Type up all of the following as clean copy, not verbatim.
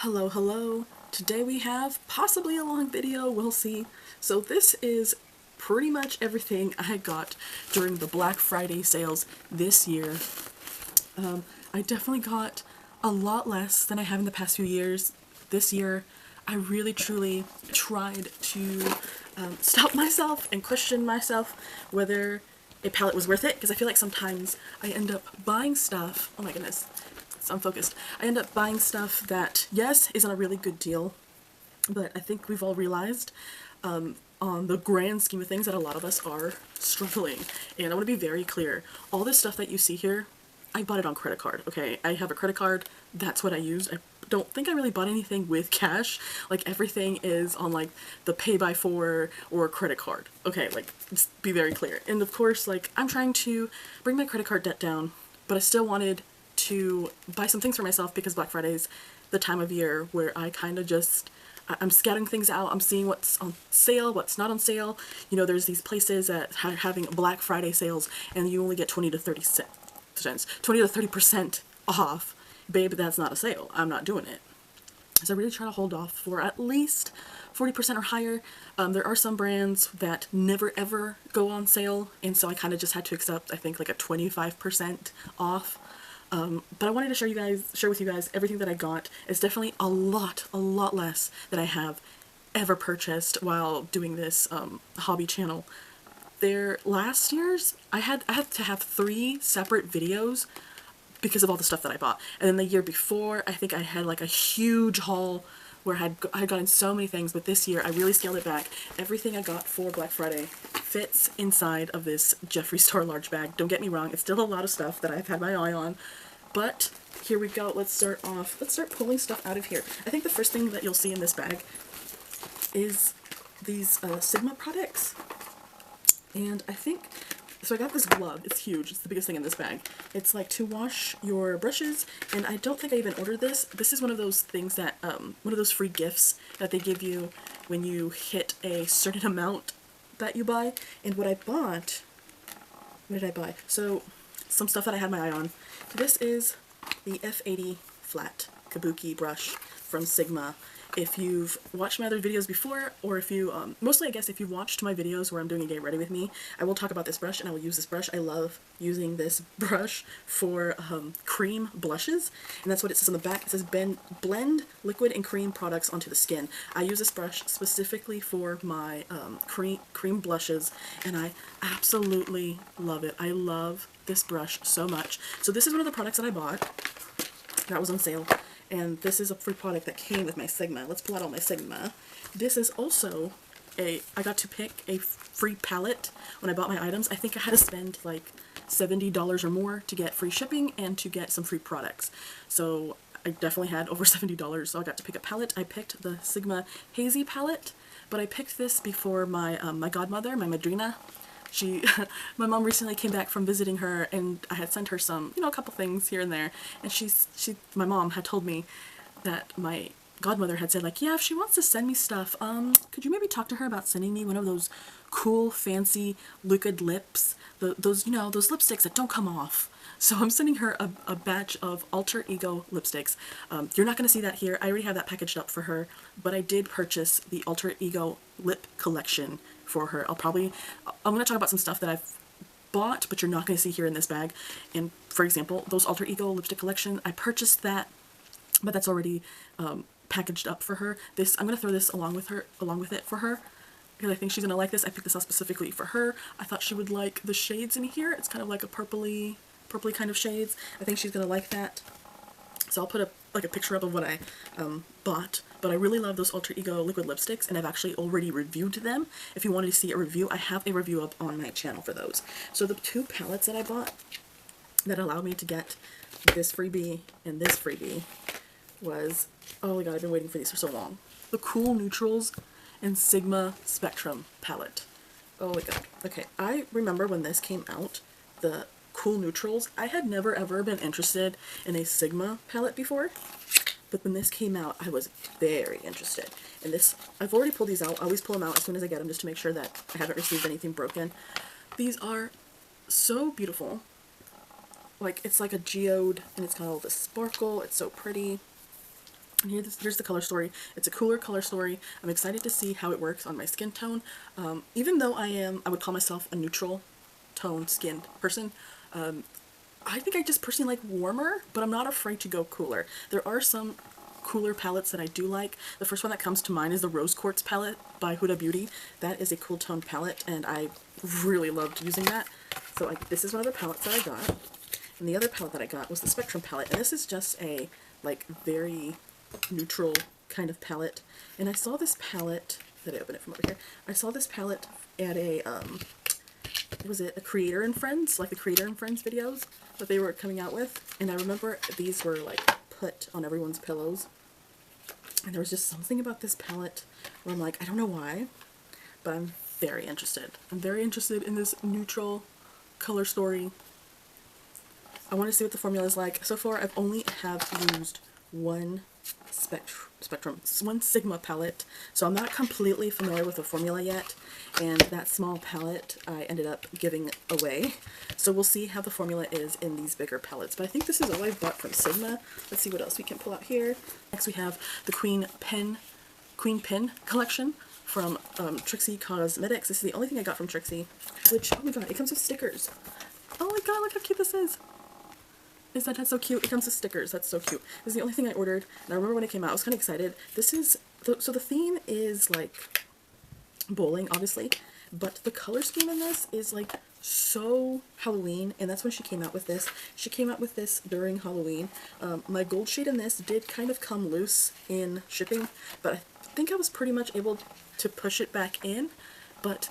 Hello, hello. Today we have possibly a long video, we'll see. So this is pretty much everything I got during the Black Friday sales this year. I definitely got a lot less than I have in the past few years. This year, I really truly tried to stop myself and question myself whether a palette was worth it, because I feel like sometimes I end up buying stuff, oh my goodness, it's unfocused, I end up buying stuff that, yes, isn't a really good deal, but I think we've all realized on the grand scheme of things that a lot of us are struggling. And I want to be very clear, all this stuff that you see here, I bought it on credit card, okay? I have a credit card, that's what I use. I don't think I really bought anything with cash. Like, everything is on, like, the pay-by-4 or credit card. Okay, like, just be very clear. And of course, like, I'm trying to bring my credit card debt down, but I still wanted to buy some things for myself because Black Friday's the time of year where I kind of just, I'm scouting things out. I'm seeing what's on sale, what's not on sale. You know, there's these places that are having Black Friday sales and you only get 20 to 30% off. Babe, that's not a sale. I'm not doing it. So I really try to hold off for at least 40% or higher. There are some brands that never ever go on sale, and so I kind of just had to accept, I think, like a 25% off. But I wanted to share with you guys everything that I got. It's definitely a lot less than I have ever purchased while doing this hobby channel. Last year's, I had to have 3 separate videos because of all the stuff that I bought. And then the year before, I think I had like a huge haul where I had gotten so many things, but this year I really scaled it back. Everything I got for Black Friday fits inside of this Jeffree Star large bag. Don't get me wrong, it's still a lot of stuff that I've had my eye on, but here we go. Let's start pulling stuff out of here. I think the first thing that you'll see in this bag is these Sigma products. And I think, so I got this glove. It's huge. It's the biggest thing in this bag. It's like to wash your brushes, and I don't think I even ordered this. This is one of those things that, one of those free gifts that they give you when you hit a certain amount that you buy. And what I bought, what did I buy? So, some stuff that I had my eye on. This is the F80 flat kabuki brush from Sigma. If you've watched my other videos before, or if you, mostly I guess if you've watched my videos where I'm doing a get ready with me, I will talk about this brush and I will use this brush. I love using this brush for cream blushes, and that's what it says on the back. It says blend liquid and cream products onto the skin. I use this brush specifically for my cream blushes, and I absolutely love it. I love this brush so much. So this is one of the products that I bought that was on sale. And this is a free product that came with my Sigma. Let's pull out all my Sigma. This is also I got to pick a free palette when I bought my items. I think I had to spend like $70 or more to get free shipping and to get some free products. So I definitely had over $70, so I got to pick a palette. I picked the Sigma Hazy palette, but I picked this before my my godmother, my madrina. My mom recently came back from visiting her, and I had sent her some, you know, a couple things here and there, and my mom had told me that my godmother had said, like, yeah, if she wants to send me stuff, could you maybe talk to her about sending me one of those cool, fancy, liquid lips, those, you know, those lipsticks that don't come off. So I'm sending her a batch of Alter Ego lipsticks. You're not going to see that here. I already have that packaged up for her, but I did purchase the Alter Ego lip collection for her. I'm going to talk about some stuff that I've bought, but you're not going to see here in this bag. And for example, those Alter Ego lipstick collection, I purchased that, but that's already packaged up for her. I'm going to throw this along with it for her, because I think she's going to like this. I picked this out specifically for her. I thought she would like the shades in here. It's kind of like a purpley kind of shades. I think she's going to like that. So I'll put a picture up of what I bought. But I really love those Alter Ego liquid lipsticks, and I've actually already reviewed them. If you wanted to see a review, I have a review up on my channel for those. So the 2 palettes that I bought that allowed me to get this freebie and this freebie was, oh my god, I've been waiting for these for so long. The Cool Neutrals and Sigma Spectrum palette. Oh my god. Okay, I remember when this came out, the Cool Neutrals, I had never ever been interested in a Sigma palette before, but when this came out, I was very interested. And this, I've already pulled these out. I always pull them out as soon as I get them, just to make sure that I haven't received anything broken. These are so beautiful. Like, it's like a geode, and it's got all this sparkle. It's so pretty. And here's the color story. It's a cooler color story. I'm excited to see how it works on my skin tone. Even though I would call myself a neutral tone skinned person, I think I just personally like warmer, but I'm not afraid to go cooler. There are some cooler palettes that I do like. The first one that comes to mind is the Rose Quartz palette by Huda Beauty. That is a cool tone palette, and I really loved using that. So this is one of the palettes that I got. And the other palette that I got was the Spectrum palette, and this is just a like very neutral kind of palette. And I saw this palette, did I open it from over here? I saw this palette at a was it a Creator and Friends, like the Creator and Friends videos that they were coming out with, and I remember these were like put on everyone's pillows, and there was just something about this palette where I'm like, I don't know why, but I'm very interested. I'm very interested in this neutral color story. I want to see what the formula is like. So far I've only used one one Sigma palette, so I'm not completely familiar with the formula yet, and that small palette I ended up giving away. So we'll see how the formula is in these bigger palettes, but I think this is all I've bought from Sigma. Let's see what else we can pull out here. Next we have the Queen Pin collection from Trixie Cosmetics. This is the only thing I got from Trixie, which, oh my god, it comes with stickers. Oh my god, look how cute this is. Isn't that so cute? It comes with stickers. That's so cute. This is the only thing I ordered, and I remember when it came out, I was kind of excited. This is, so the theme is like bowling, obviously, but the color scheme in this is like so Halloween, and that's when she came out with this. She came out with this during Halloween. My gold shade in this did kind of come loose in shipping, but I think I was pretty much able to push it back in, but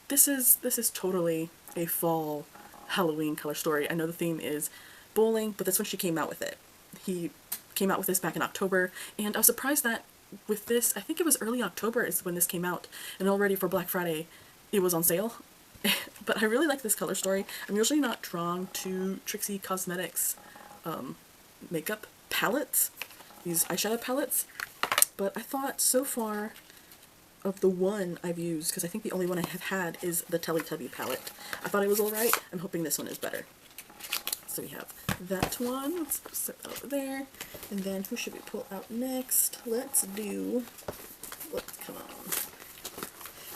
this is totally a fall Halloween color story. I know the theme is bowling, but that's when she came out with it. He came out with this back in October, and I was surprised that with this, I think it was early October is when this came out, and already for Black Friday it was on sale. But I really like this color story. I'm usually not drawn to Trixie Cosmetics makeup palettes, these eyeshadow palettes, but I thought so far of the one I've used, because I think the only one I have had is the Teletubby palette, I thought it was alright. I'm hoping this one is better. So we have that one. Let's set that over there. And then who should we pull out next? Let's do, come on.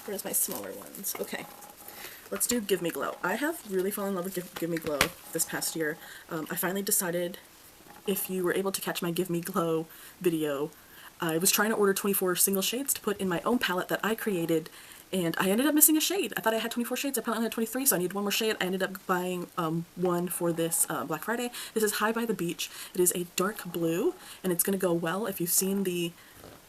Where's my smaller ones? Okay. Let's do Give Me Glow. I have really fallen in love with Give Me Glow this past year. I finally decided, if you were able to catch my Give Me Glow video, I was trying to order 24 single shades to put in my own palette that I created, and I ended up missing a shade. I thought I had 24 shades, I probably only had 23, so I needed one more shade. I ended up buying one for this Black Friday. This is High by the Beach. It is a dark blue, and it's going to go well. If you've seen the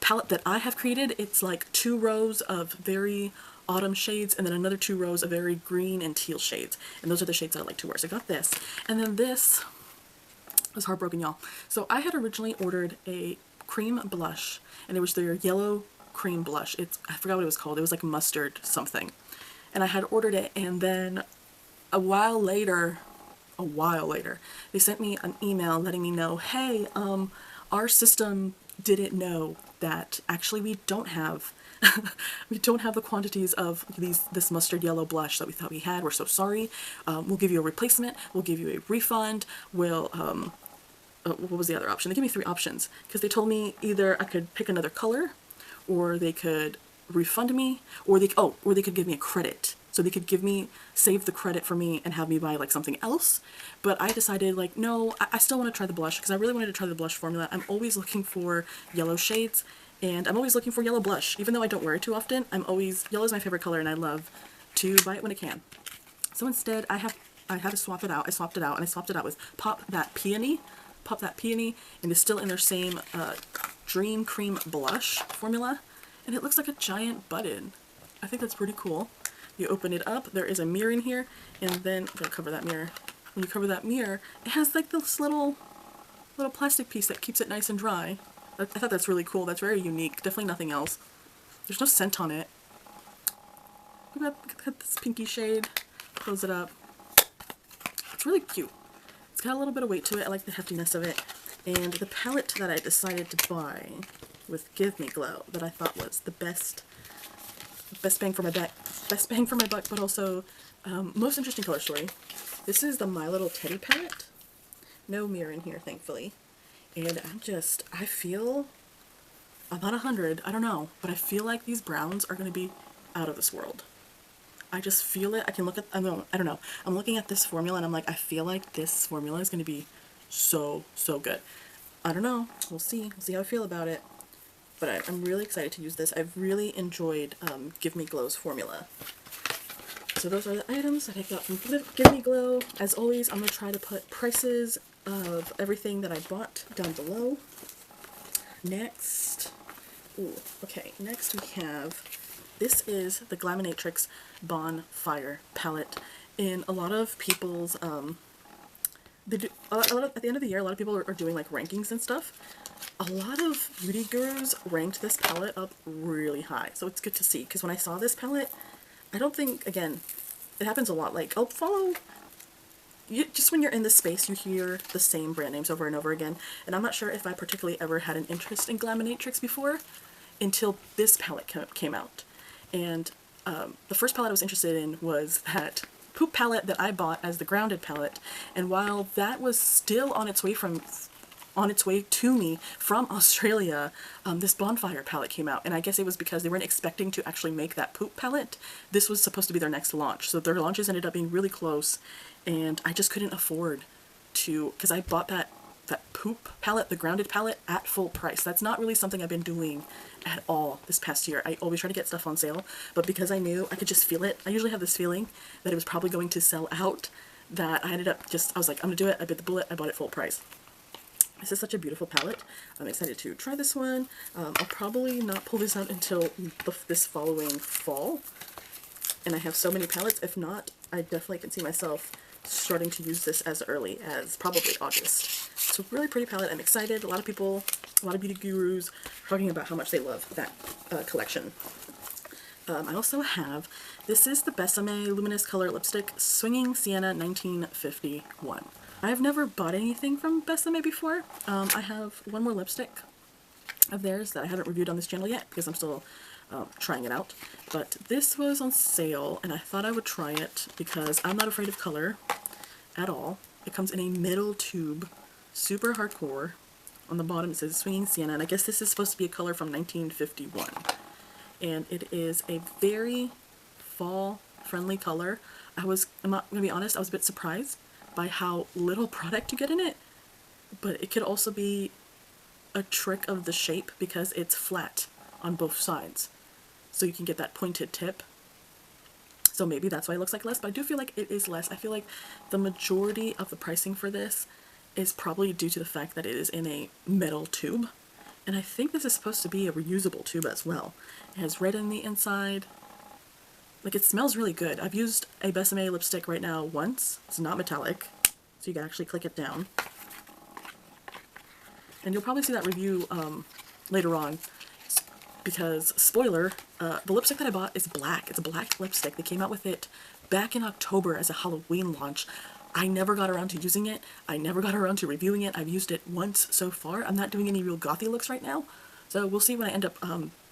palette that I have created, it's like 2 rows of very autumn shades, and then another 2 rows of very green and teal shades. And those are the shades that I like to wear. So I got this. And then this was heartbroken, y'all. So I had originally ordered a cream blush, and it was their yellow cream blush. I forgot what it was called. It was like mustard something. And I had ordered it, and then a while later, they sent me an email letting me know, hey, our system didn't know that actually we don't have the quantities of this mustard yellow blush that we thought we had. We're so sorry. We'll give you a replacement. We'll give you a refund. We'll what was the other option? They gave me 3 options, because they told me either I could pick another color, or they could refund me, or they could give me a credit. So they could save the credit for me and have me buy like something else. But I decided, like, no, I still want to try the blush, because I really wanted to try the blush formula. I'm always looking for yellow shades, and I'm always looking for yellow blush. Even though I don't wear it too often, yellow is my favorite color, and I love to buy it when I can. So instead, I had to swap it out. I swapped it out, and I swapped it out with Pop That Peony, and it's still in their same Dream Cream blush formula, and it looks like a giant button. I think that's pretty cool. You open it up, there is a mirror in here, and then, I'm gonna cover that mirror. When you cover that mirror, it has like this little plastic piece that keeps it nice and dry. I thought that's really cool. That's very unique. Definitely nothing else. There's no scent on it. Look at this pinky shade. Close it up. It's really cute. It's got a little bit of weight to it. I like the heftiness of it. And the palette that I decided to buy with Give Me Glow, that I thought was the best bang for my buck, but also most interesting color story. This is the My Little Teddy palette. No mirror in here, thankfully. And I feel about 100, I don't know, but I feel like these browns are going to be out of this world. I just feel it. I can look at, I don't know. I'm looking at this formula and I'm like, I feel like this formula is going to be so, so good. I don't know. We'll see. We'll see how I feel about it. But I'm really excited to use this. I've really enjoyed Give Me Glow's formula. So those are the items that I got from Give Me Glow. As always, I'm going to try to put prices of everything that I bought down below. Next, next we have, this is the Glaminatrix Bonfire palette. In a lot of people's, at the end of the year, a lot of people are doing like rankings and stuff. A lot of beauty gurus ranked this palette up really high, so it's good to see, because when I saw this palette, I don't think, again, it happens a lot, like, I'll follow, just when you're in this space, you hear the same brand names over and over again, and I'm not sure if I particularly ever had an interest in Glaminatrix before, until this palette came out. And the first palette I was interested in was that Poop palette that I bought as the Grounded palette, and while that was still on its way to me from Australia, this Bonfire palette came out, and I guess it was because they weren't expecting to actually make that Poop palette. This was supposed to be their next launch, so their launches ended up being really close, and I just couldn't afford to, because I bought that Poop palette, the Grounded palette, at full price. That's not really something I've been doing at all this past year. I always try to get stuff on sale, but because I knew, I could just feel it. I usually have this feeling that it was probably going to sell out, that I ended up I was like, I'm gonna do it. I bit the bullet. I bought it full price. This is such a beautiful palette. I'm excited to try this one. I'll probably not pull this out until this following fall. And I have so many palettes. If not, I definitely can see myself starting to use this as early as probably August. It's a really pretty palette. I'm excited. A lot of people, a lot of beauty gurus talking about how much they love that collection. I also have, this is the BESAME Luminous Color Lipstick Swinging Sienna 1951. I've never bought anything from BESAME before. I have one more lipstick of theirs that I haven't reviewed on this channel yet because I'm still trying it out. But this was on sale and I thought I would try it because I'm not afraid of color at all. It comes in a middle tube, super hardcore. On the bottom it says Swinging Sienna, and I guess this is supposed to be a color from 1951. And it is a very fall-friendly color. I'm not going to be honest, I was a bit surprised by how little product you get in it, but it could also be a trick of the shape because it's flat on both sides, so you can get that pointed tip. So maybe that's why it looks like less, but I do feel like it is less. I feel like the majority of the pricing for this is probably due to the fact that it is in a metal tube, and I think this is supposed to be a reusable tube as well. It has red in the inside. Like, it smells really good. I've used a BESAME lipstick right now once. It's not metallic, so you can actually click it down. And you'll probably see that review later on, because, spoiler, the lipstick that I bought is black. It's a black lipstick. They came out with it back in October as a Halloween launch. I never got around to using it. I never got around to reviewing it. I've used it once so far. I'm not doing any real gothy looks right now, so we'll see when I end up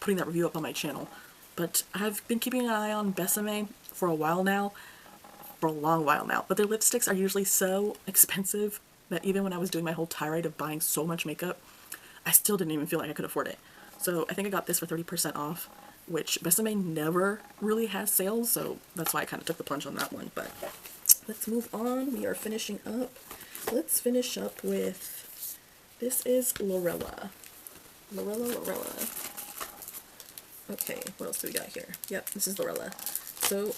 putting that review up on my channel. But I've been keeping an eye on BESAME for a while now, for a long while now, but their lipsticks are usually so expensive that even when I was doing my whole tirade of buying so much makeup, I still didn't even feel like I could afford it. So I think I got this for 30% off, which BESAME never really has sales, so that's why I kind of took the plunge on that one. But let's move on. We are finishing up. Let's finish up with, this is Lorella. Lorella. Okay, what else do we got here? Yep, this is Lorella. So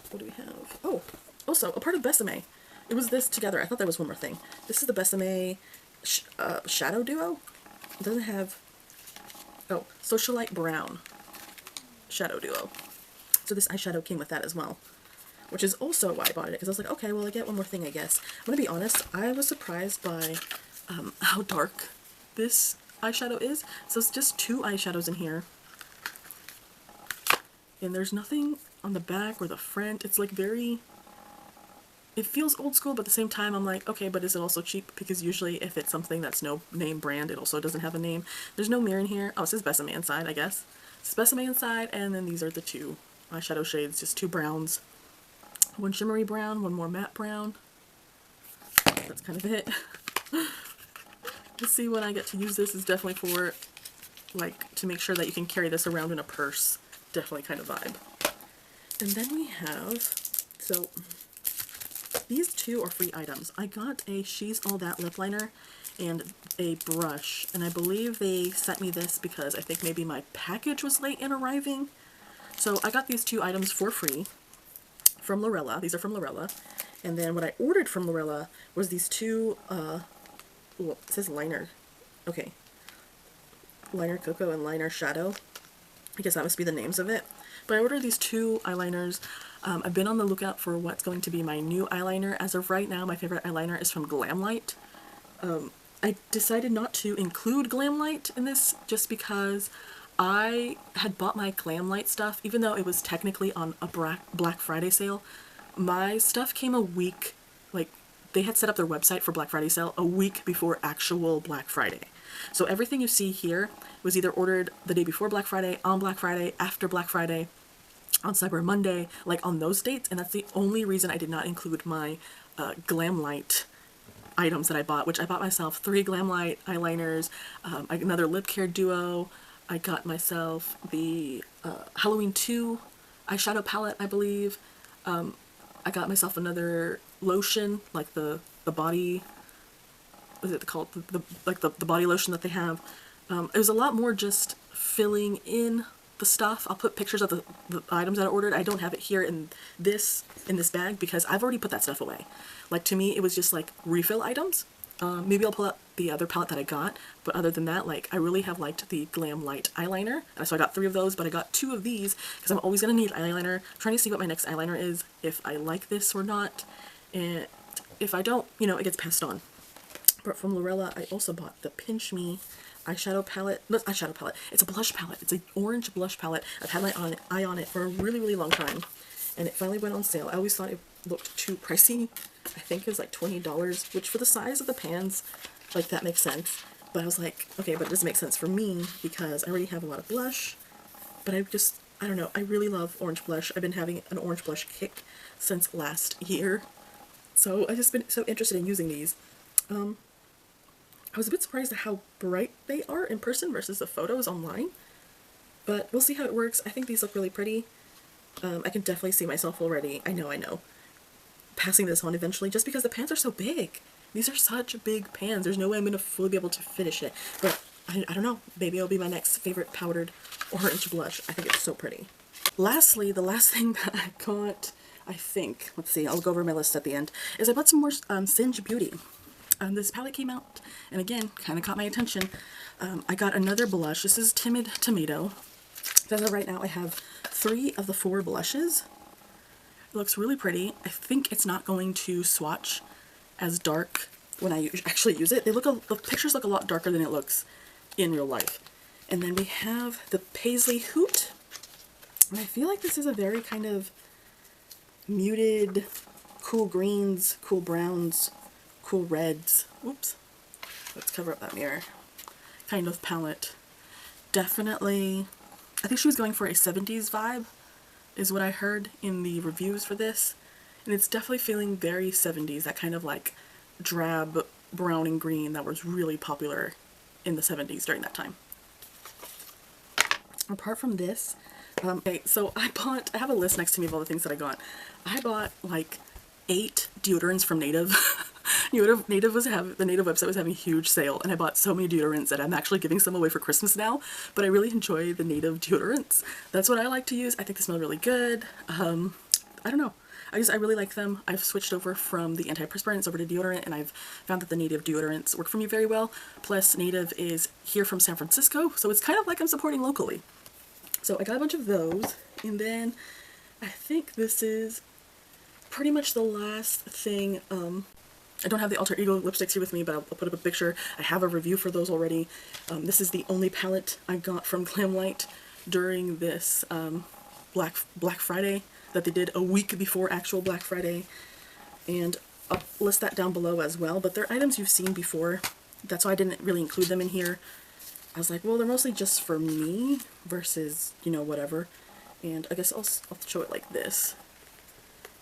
what do we have? Oh, also, a part of BESAME. It was this together. I thought there was one more thing. This is the BESAME Shadow Duo. It doesn't have, oh, Socialite Brown Shadow Duo. So this eyeshadow came with that as well, which is also why I bought it, because I was like, okay, well, I get one more thing, I guess. I'm gonna be honest, I was surprised by how dark this eyeshadow is. So it's just two eyeshadows in here, and there's nothing on the back or the front. It's like very, it feels old school, but at the same time I'm like, okay, but is it also cheap? Because usually if it's something that's no name brand, it also doesn't have a name. There's no mirror in here. Oh, it says BESAME inside, I guess. It says BESAME inside, and then these are the two eyeshadow shades, just two browns. One shimmery brown, one more matte brown. That's kind of it. Let's see when I get to use this. Is definitely for, like, to make sure that you can carry this around in a purse. Definitely kind of vibe. And then we have, so these two are free items. I got a She's All That lip liner and a brush, and I believe they sent me this because I think maybe my package was late in arriving. So I got these two items for free from Lorella. These are from Lorella. And then what I ordered from Lorella was these two, ooh, it says liner. Okay. Liner Cocoa and Liner Shadow. I guess that must be the names of it. But I ordered these two eyeliners. I've been on the lookout for what's going to be my new eyeliner. As of right now, my favorite eyeliner is from Glamlite. I decided not to include Glamlite in this just because I had bought my Glamlite stuff, even though it was technically on a Black Friday sale. My stuff came a week, like, they had set up their website for Black Friday sale a week before actual Black Friday. So everything you see here was either ordered the day before Black Friday, on Black Friday, after Black Friday, on Cyber Monday, like on those dates, and that's the only reason I did not include my Glamlite items that I bought, which I bought myself 3 Glamlite eyeliners, another lip care duo. I got myself the Halloween 2 eyeshadow palette, I believe. I got myself another lotion, like the body, what is it called? The body lotion that they have. It was a lot more just filling in the stuff. I'll put pictures of the items that I ordered. I don't have it here in this bag because I've already put that stuff away. Like, to me, it was just like refill items. Maybe I'll pull out the other palette that I got, but other than that, like, I really have liked the Glamlite eyeliner. So I got 3 of those, but I got 2 of these because I'm always going to need eyeliner. I'm trying to see what my next eyeliner is, if I like this or not, and if I don't, you know, it gets passed on. But from Lorella, I also bought the Pinch Me eyeshadow palette. No, eyeshadow palette. It's a blush palette. It's an orange blush palette. I've had my eye on it for a really, really long time, and it finally went on sale. I always thought it looked too pricey. I think it was like $20, which for the size of the pans, like, that makes sense. But I was like, okay, but it doesn't make sense for me because I already have a lot of blush. But I don't know, I really love orange blush. I've been having an orange blush kick since last year. So I've just been so interested in using these. I was a bit surprised at how bright they are in person versus the photos online. But we'll see how it works. I think these look really pretty. I can definitely see myself already, I know, passing this on eventually just because the pans are so big. These are such big pans. There's no way I'm going to fully be able to finish it. But I don't know. Maybe it'll be my next favorite powdered orange blush. I think it's so pretty. Lastly, the last thing that I got, I think, let's see, I'll go over my list at the end, is I bought some more Singe Beauty. This palette came out, and again, kind of caught my attention. I got another blush. This is Timid Tomato. As of right now, I have 3 of the 4 blushes. It looks really pretty. I think it's not going to swatch as dark when I actually use it. The pictures look a lot darker than it looks in real life. And then we have the Paisley Hoot. And I feel like this is a very kind of muted, cool greens, cool browns, cool reds. Oops. Let's cover up that mirror. Kind of palette. Definitely, I think she was going for a 70s vibe, is what I heard in the reviews for this. And it's definitely feeling very 70s, that kind of like drab brown and green that was really popular in the 70s during that time. Apart from this, okay, so I have a list next to me of all the things that I got. I bought like 8 deodorants from Native. The Native website was having a huge sale, and I bought so many deodorants that I'm actually giving some away for Christmas now, but I really enjoy the Native deodorants. That's what I like to use. I think they smell really good. I don't know. I really like them. I've switched over from the antiperspirants over to deodorant, and I've found that the Native deodorants work for me very well. Plus, Native is here from San Francisco, so it's kind of like I'm supporting locally. So I got a bunch of those, and then I think this is pretty much the last thing. I don't have the Alter Ego lipsticks here with me, but I'll put up a picture. I have a review for those already. This is the only palette I got from Glamlite during this Black Friday that they did a week before actual Black Friday. And I'll list that down below as well, but they're items you've seen before. That's why I didn't really include them in here. I was like, well, they're mostly just for me versus, you know, whatever. And I guess I'll show it like this.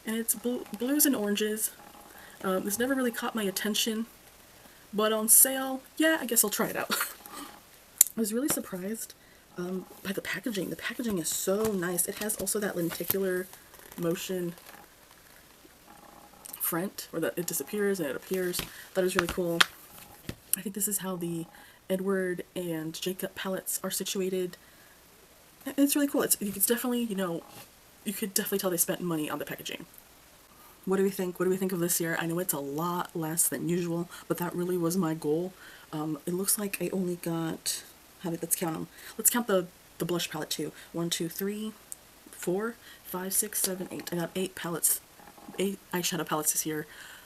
And it's blues and oranges. This never really caught my attention, But on sale, yeah, I guess I'll try it out. I was really surprised by the packaging. The packaging is so nice. It has also that lenticular motion front, where that it disappears and it appears. That is really cool. I think this is how the Edward and Jacob palettes are situated. And it's really cool. It's definitely, you know, you could definitely tell they spent money on the packaging. What do we think? What do we think of this year? I know it's a lot less than usual, but that really was my goal. It looks like I only got, let's count them. Let's count the blush palette too. 1, 2, 3, 4, 5, 6, 7, 8. I got 8 palettes, 8 eyeshadow palettes this year.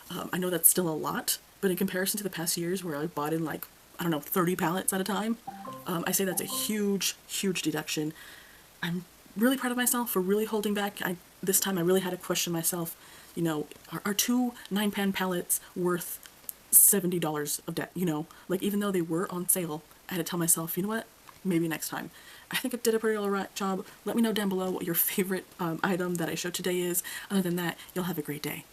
I know that's still a lot, but in comparison to the past years where I bought in like, I don't know, 30 palettes at a time, I say that's a huge, huge deduction. I'm really proud of myself for really holding back. This time I really had to question myself, you know, are 2 9-pan palettes worth $70 of debt, you know? Like, even though they were on sale, I had to tell myself, you know what, maybe next time. I think I did a pretty alright job. Let me know down below what your favorite item that I showed today is. Other than that, you'll have a great day.